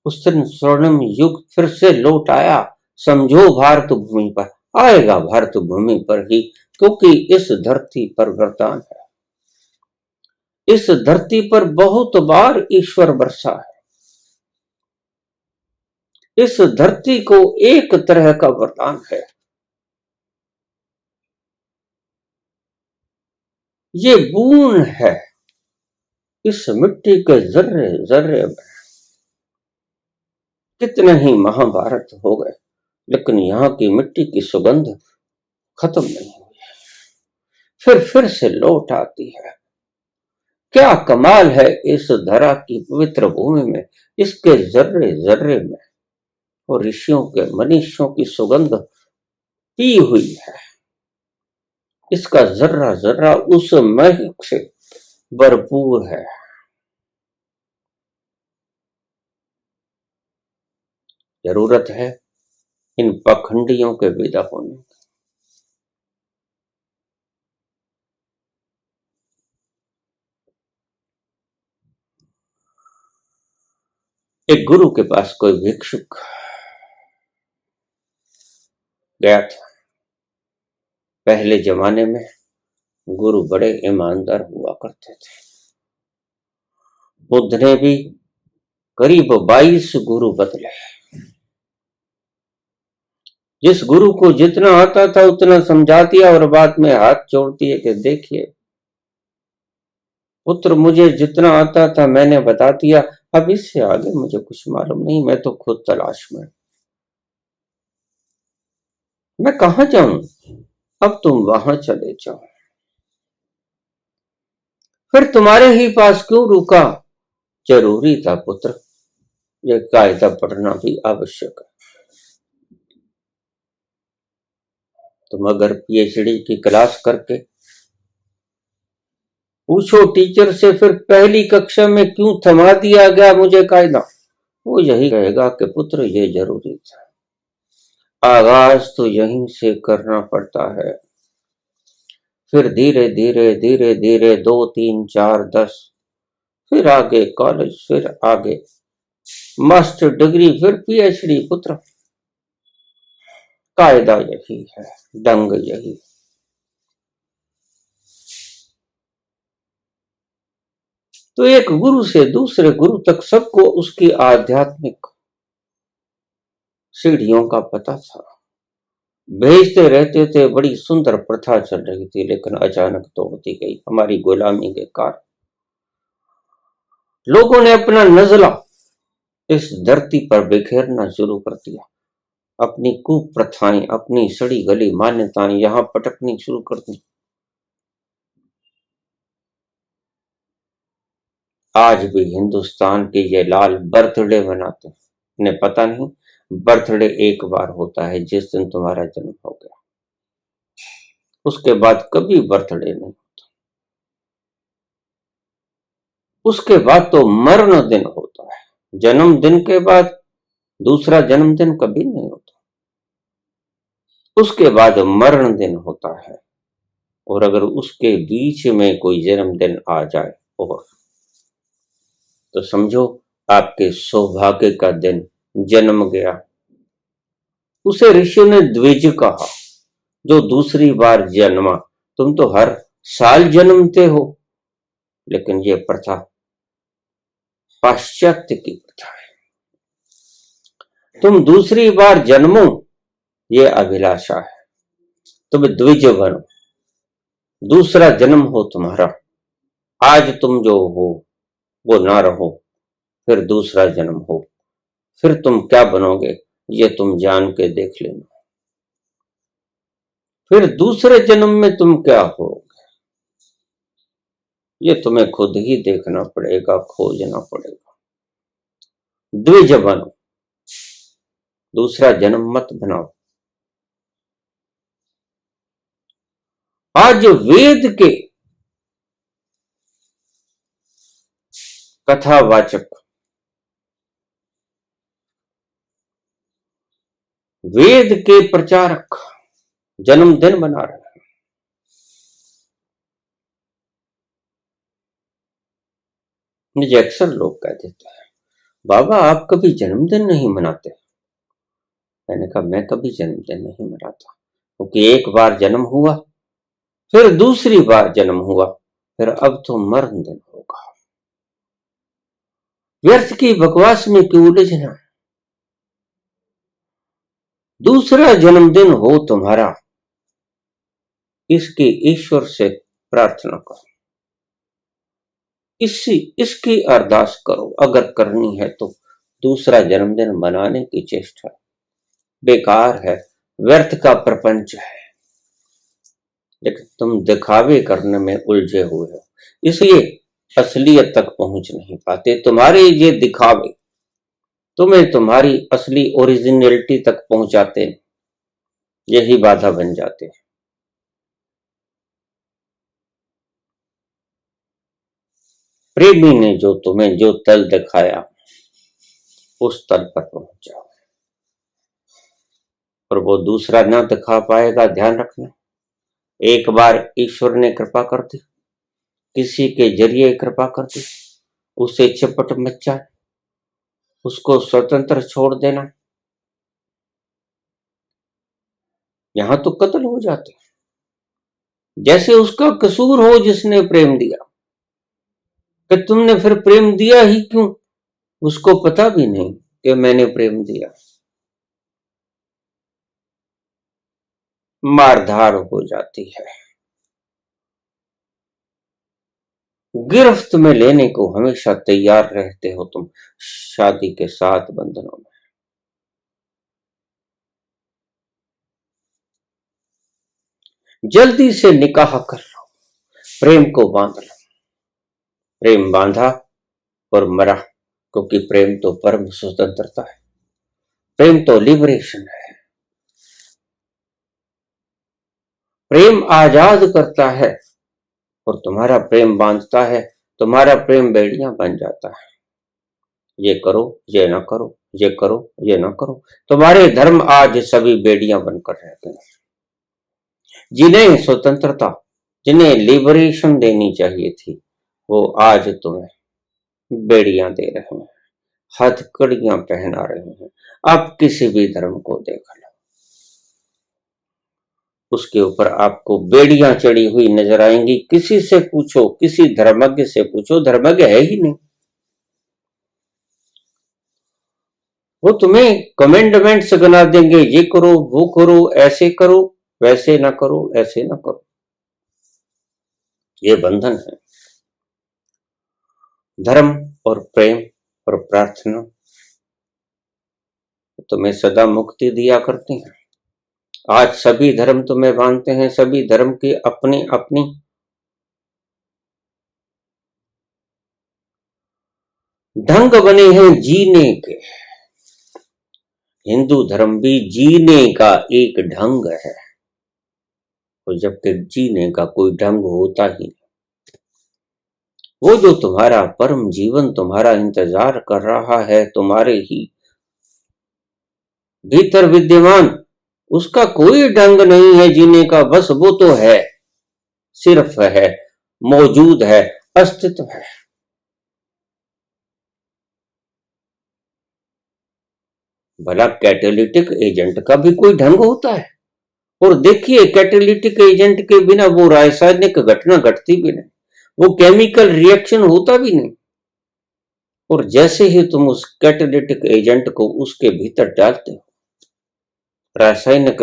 उस दिन स्वर्णिम युग फिर से लौट आया। समझो भारत भूमि पर, आएगा भारत भूमि पर ही, क्योंकि इस धरती पर वरदान है। इस धरती पर बहुत बार ईश्वर बरसा है। इस धरती को एक तरह का वरदान है। ये बूंद है, इस मिट्टी के जर्रे जर्रे में कितने ही महाभारत हो गए, लेकिन यहाँ की मिट्टी की सुगंध खत्म नहीं हुई है, फिर से लौट आती है। क्या कमाल है इस धरा की पवित्र भूमि में, इसके जर्रे जर्रे में और ऋषियों के मनीषियों की सुगंध पी हुई है। इसका जर्रा जर्रा उस महक से भरपूर है। जरूरत है इन पाखंडियों के विदा होने की। एक गुरु के पास कोई भिक्षुक गया था। पहले जमाने में गुरु बड़े ईमानदार हुआ करते थे। बुद्ध ने भी करीब 22 गुरु बदले। जिस गुरु को जितना आता था उतना समझा दिया और बाद में हाथ जोड़ दिए कि देखिए पुत्र, मुझे जितना आता था मैंने बता दिया, अब इससे आगे मुझे कुछ मालूम नहीं, मैं तो खुद तलाश में, मैं कहां जाऊं, अब तुम वहां चले जाओ। फिर तुम्हारे ही पास क्यों रुका? जरूरी था पुत्र, ये कायदा पढ़ना भी आवश्यक है। तुम अगर पीएचडी की क्लास करके पूछो टीचर से फिर पहली कक्षा में क्यों थमा दिया गया मुझे कायदा, वो यही कहेगा कि पुत्र ये जरूरी था, आगाज तो यहीं से करना पड़ता है। फिर धीरे धीरे धीरे धीरे 2, 3, 4, 10, फिर आगे कॉलेज, फिर आगे मास्टर डिग्री, फिर पीएचडी। पुत्र कायदा यही है, ढंग यही। तो एक गुरु से दूसरे गुरु तक सबको उसकी आध्यात्मिक सीढ़ियों का पता था। भेजते रहते थे, बड़ी सुंदर प्रथा चल रही थी, लेकिन अचानक तोड़ती गई हमारी गुलामी के कारण। लोगों ने अपना नजला इस धरती पर बिखेरना शुरू कर दिया। अपनी कुप्रथाएं, अपनी सड़ी गली मान्यताएं यहां पटकनी शुरू कर दी। आज भी हिंदुस्तान के ये लाल बर्थडे मनाते हैं। इन्हें पता नहीं बर्थडे एक बार होता है, जिस दिन तुम्हारा जन्म हो गया, उसके बाद कभी बर्थडे नहीं होता। उसके बाद तो मरण दिन होता है। जन्मदिन के बाद दूसरा जन्मदिन कभी नहीं होता। उसके बाद मरण दिन होता है, और अगर उसके बीच में कोई जन्मदिन आ जाए और तो समझो आपके सौभाग्य का दिन जन्म गया। उसे ऋषियों ने द्विज कहा, जो दूसरी बार जन्मा। तुम तो हर साल जन्मते हो, लेकिन यह प्रथा पाश्चात्य की प्रथा है। तुम दूसरी बार जन्मो, ये अभिलाषा है। तुम द्विज बनो, दूसरा जन्म हो तुम्हारा। आज तुम जो हो वो ना रहो, फिर दूसरा जन्म हो, फिर तुम क्या बनोगे ये तुम जान के देख लेना। फिर दूसरे जन्म में तुम क्या होगे ये तुम्हें खुद ही देखना पड़ेगा, खोजना पड़ेगा। द्विज बनो, दूसरा जन्म मत बनाओ। आज वेद के कथावाचक, वेद के प्रचारक जन्मदिन मना रहे हैं। मुझे अक्सर लोग कह देते हैं, बाबा आप कभी जन्मदिन नहीं मनाते। मैंने कहा मैं कभी जन्मदिन नहीं मनाता, क्योंकि एक बार जन्म हुआ, फिर दूसरी बार जन्म हुआ, फिर अब तो मरण दिन होगा। व्यर्थ की बकवास में क्यों उलझना। दूसरा जन्मदिन हो तुम्हारा, इसकी ईश्वर से प्रार्थना करो, इसकी अरदास करो। अगर करनी है तो दूसरा जन्मदिन मनाने की चेष्टा बेकार है, व्यर्थ का प्रपंच है। लेकिन तुम दिखावे करने में उलझे हुए हो, इसलिए असलियत तक पहुंच नहीं पाते। तुम्हारे ये दिखावे तुम्हें तुम्हारी असली ओरिजिनलिटी तक पहुंचाते, यही बाधा बन जाते हैं। प्रेमी ने जो तुम्हें जो तल दिखाया, उस तल पर पहुंच जाओ, और वो दूसरा ना दिखा पाएगा। ध्यान रखना, एक बार ईश्वर ने कृपा कर दी, किसी के जरिए कृपा कर दी, उसे चपट मत जा, उसको स्वतंत्र छोड़ देना। यहां तो कत्ल हो जाते, जैसे उसका कसूर हो जिसने प्रेम दिया, कि तुमने फिर प्रेम दिया ही क्यों, उसको पता भी नहीं कि मैंने प्रेम दिया। मारधार हो जाती है। गिरफ्त में लेने को हमेशा तैयार रहते हो तुम शादी के 7 बंधनों में। जल्दी से निकाह कर लो, प्रेम को बांध लो। प्रेम बांधा और मरा, क्योंकि प्रेम तो परम स्वतंत्रता है, प्रेम तो लिबरेशन है। प्रेम आजाद करता है, और तुम्हारा प्रेम बांधता है। तुम्हारा प्रेम बेड़ियां बन जाता है, ये करो ये ना करो, ये करो ये ना करो। तुम्हारे धर्म आज सभी बेड़ियां बनकर रहते हैं। जिन्हें स्वतंत्रता, जिन्हें लिबरेशन देनी चाहिए थी, वो आज तुम्हें बेड़ियां दे रहे हैं, हथकड़ियां पहना रहे हैं। आप किसी भी धर्म को देख लो, उसके ऊपर आपको बेड़ियां चढ़ी हुई नजर आएंगी। किसी से पूछो, किसी धर्मज्ञ से पूछो, धर्मज्ञ है ही नहीं। वो तुम्हें कमेंडमेंट्स बना देंगे, ये करो वो करो, ऐसे करो वैसे ना करो, ऐसे ना करो। ये बंधन है। धर्म और प्रेम और प्रार्थना तुम्हें सदा मुक्ति दिया करते हैं। आज सभी धर्म तुम्हें बांधते हैं, सभी धर्म की अपनी अपनी ढंग बने हैं जीने के। हिंदू धर्म भी जीने का एक ढंग है, और जबकि जीने का कोई ढंग होता ही नहीं। वो जो तुम्हारा परम जीवन तुम्हारा इंतजार कर रहा है, तुम्हारे ही भीतर विद्यमान, उसका कोई ढंग नहीं है जीने का। बस वो तो है, सिर्फ है, मौजूद है, अस्तित्व है। भला कैटेलिटिक एजेंट का भी कोई ढंग होता है? और देखिए, कैटेलिटिक एजेंट के बिना वो रासायनिक घटना घटती भी नहीं, वो केमिकल रिएक्शन होता भी नहीं। और जैसे ही तुम उस कैटेलिटिक एजेंट को उसके भीतर डालते हो, रासायनिक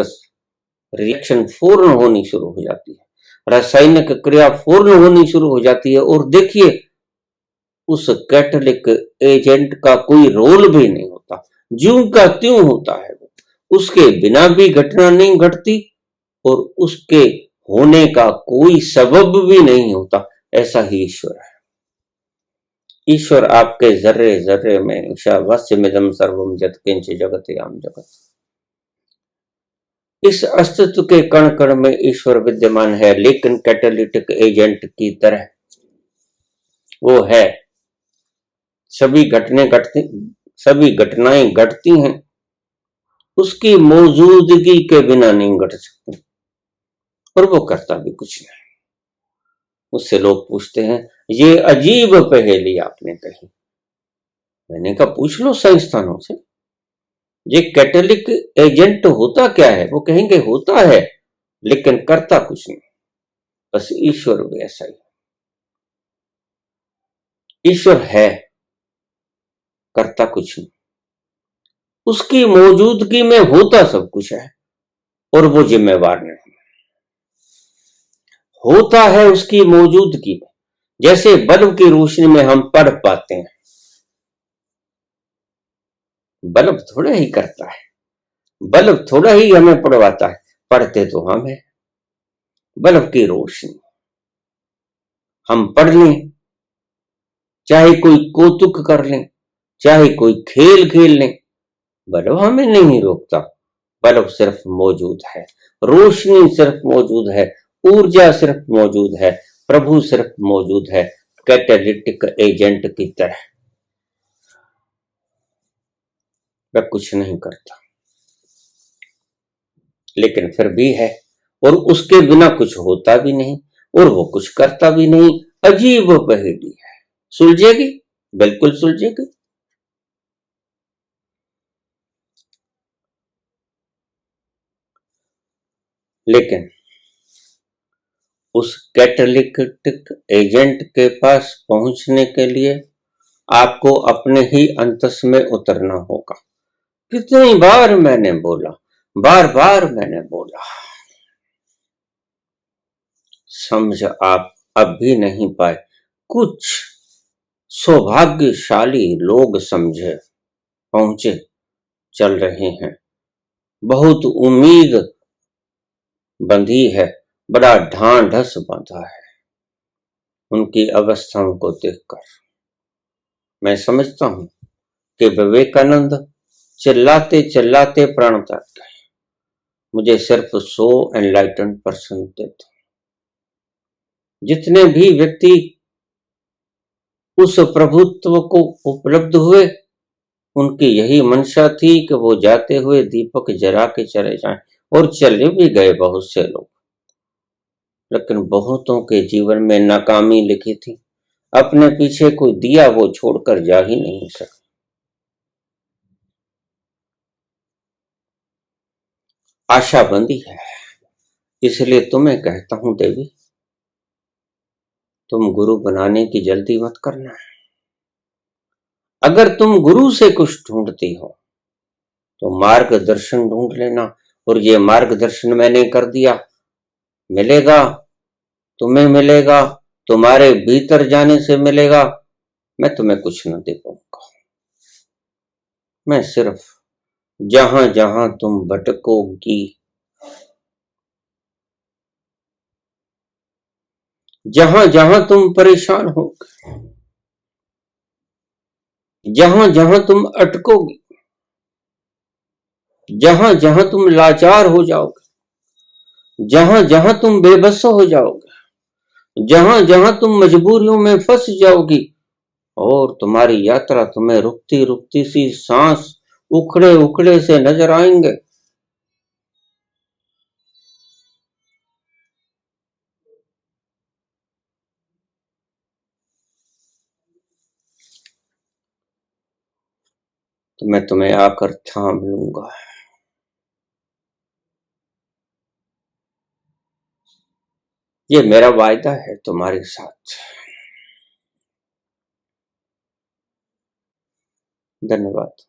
रिएक्शन फौरन होनी शुरू हो जाती है, रासायनिक क्रिया फौरन होनी शुरू हो जाती है। और देखिए, उस कैटलिक एजेंट का कोई रोल भी नहीं होता, ज्यों का त्यों होता है वो, उसके बिना भी घटना नहीं घटती, और उसके होने का कोई सबब भी नहीं होता। ऐसा ही ईश्वर है। ईश्वर आपके जर्रे जर्रे में, ईशावास्यमिदं सर्वम यत्किंच जगत्याम जगत, इस अस्तित्व के कण कण में ईश्वर विद्यमान है। लेकिन कैटालिटिक एजेंट की तरह वो है, सभी घटनाएं घटती हैं, उसकी मौजूदगी के बिना नहीं घट सकती, और वो करता भी कुछ नहीं। उससे लोग पूछते हैं, ये अजीब पहेली आपने कही। मैंने कहा पूछ लो संस्थानों से, ये कैटलिक एजेंट होता क्या है? वो कहेंगे होता है लेकिन करता कुछ नहीं, बस ईश्वर वैसा ही। ईश्वर है, करता कुछ नहीं, उसकी मौजूदगी में होता सब कुछ है और वो जिम्मेवार नहीं। होता है उसकी मौजूदगी में, जैसे बल्ब की रोशनी में हम पढ़ पाते हैं, बल्ब थोड़ा ही करता है, बल्ब थोड़ा ही हमें पढ़वाता है, पढ़ते तो हम हैं। बल्ब की रोशनी हम पढ़ लें, चाहे कोई कौतुक कर लें, चाहे कोई खेल खेल लें, बल्ब हमें नहीं रोकता। बल्ब सिर्फ मौजूद है, रोशनी सिर्फ मौजूद है, ऊर्जा सिर्फ मौजूद है, प्रभु सिर्फ मौजूद है, कैटालिटिक एजेंट की तरह। वह कुछ नहीं करता लेकिन फिर भी है, और उसके बिना कुछ होता भी नहीं और वो कुछ करता भी नहीं। अजीब पहेली है, सुलझेगी, बिल्कुल सुलझेगी। लेकिन उस कैटालिटिक एजेंट के पास पहुंचने के लिए आपको अपने ही अंतस में उतरना होगा। कितनी बार मैंने बोला, बार बार मैंने बोला, समझ आप अब भी नहीं पाए। कुछ सौभाग्यशाली लोग समझे, पहुंचे, चल रहे हैं। बहुत उम्मीद बंधी है, बड़ा ढांढस बांधा है। उनकी अवस्थाओं को देखकर मैं समझता हूं कि विवेकानंद चिल्लाते चिल्लाते प्राण त्याग गए। मुझे सिर्फ 100 एनलाइटेंड पर्सन थे। जितने भी व्यक्ति उस प्रभुत्व को उपलब्ध हुए, उनकी यही मंशा थी कि वो जाते हुए दीपक जला के चले जाएं, और चले भी गए बहुत से लोग। लेकिन बहुतों के जीवन में नाकामी लिखी थी, अपने पीछे कोई दिया वो छोड़कर जा ही नहीं सका। आशा बंदी है, इसलिए तुम्हें कहता हूं देवी, तुम गुरु बनाने की जल्दी मत करना। अगर तुम गुरु से कुछ ढूंढती हो तो मार्गदर्शन ढूंढ लेना, और ये मार्गदर्शन मैंने कर दिया। मिलेगा, तुम्हें मिलेगा, तुम्हारे भीतर जाने से मिलेगा। मैं तुम्हें कुछ न दे पाऊंगा, मैं सिर्फ जहां जहां तुम भटकोगी, जहां जहां तुम परेशान होगे, जहां जहां तुम अटकोगी, जहां जहां तुम लाचार हो जाओगे, जहां जहां तुम बेबस हो जाओगे, जहां जहां तुम मजबूरियों में फंस जाओगी, और तुम्हारी यात्रा तुम्हें रुकती रुकती सी सांस उखड़े उखड़े से नजर आएंगे। तो मैं तुम्हें आकर थाम लूंगा। ये मेरा वायदा है तुम्हारे साथ। धन्यवाद।